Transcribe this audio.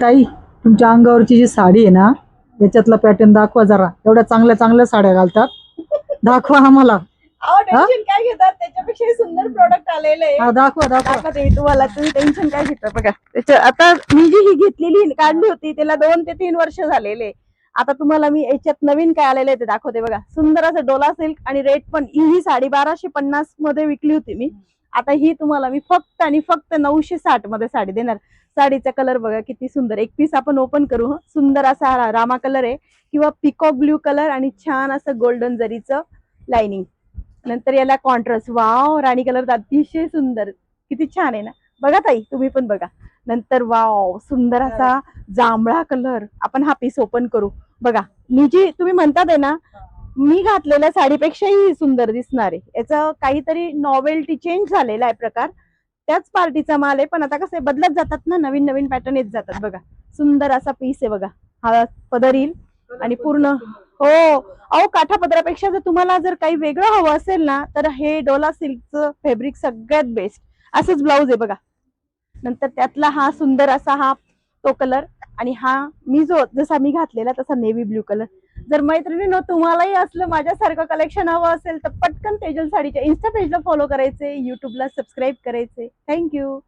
ताई, तुमच्या अंगावरची जी साडी आहे ना, याच्यातला पॅटर्न दाखवा जरा. एवढ्या चांगल्या चांगल्या साड्या घालतात, दाखवा आम्हाला. अहो टेन्शन काय घेतात, त्याच्यापेक्षा सुंदर प्रोडक्ट आलेले आहे. हा, दाखवा दाखवा. दाखवते मी तुम्हाला, तुम्ही टेन्शन काय घेता बघा. त्याच्या आता मी जी ही घेतलेली काढली होती त्याला 2 ते 3 वर्ष झालेले. आता तुम्हाला मी याच्यात नवीन काय आलेलं आहे ते दाखवते बघा. सुंदर असं डोला सिल्क आणि रेट पण ही साडी 1250 मध्ये विकली होती मी. आता ही तुम्हाला मी फक्त आणि फक्त 960 मध्ये साडी देणार. साडीचा कलर बघा किती सुंदर. एक पीस आपण ओपन करू. सुंदर असा रामा कलर आहे किंवा पिकॉक ब्ल्यू कलर आणि छान असं गोल्डन जरीचं लाइनिंग. नंतर याला कॉन्ट्रास्ट, वाव राणी कलर अतिशय सुंदर, किती छान आहे ना. बघा ताई तुम्ही पण बघा. नंतर वाव सुंदर असा जांभळा कलर. आपण हा पीस ओपन करू बघा. मी जी तुम्ही म्हणतात आहे ना, मी घातलेल्या साडीपेक्षाही सुंदर दिसणार आहे. याचं काहीतरी नॉवेल्टी चेंज झालेला आहे प्रकार. त्याच पार्टीचा माल आहे पण आता कसं बदलत जातात ना, नवीन नवीन पॅटर्न येत जातात. बघा सुंदर असा पीस आहे बघा. हा पदर येईल आणि पूर्ण हो. अहो काठापदरापेक्षा जर तुम्हाला जर काही वेगळं हवं असेल ना, तर हे डोला सिल्कचं फॅब्रिक सगळ्यात बेस्ट. असंच ब्लाऊज आहे बघा. नंतर त्यातला हा सुंदर असा हा तो कलर आणि हा मी जो जसा मी घातलेला तसा नेव्ही ब्ल्यू कलर. जर मैत्रिणींनो तुम्हालाही असलं माझ्यासारखं कलेक्शन हवं असेल तर पटकन तेजल साडीच्या इन्स्टा पेजला फॉलो करायचे, युट्यूबला सबस्क्राईब करायचे. थँक्यू.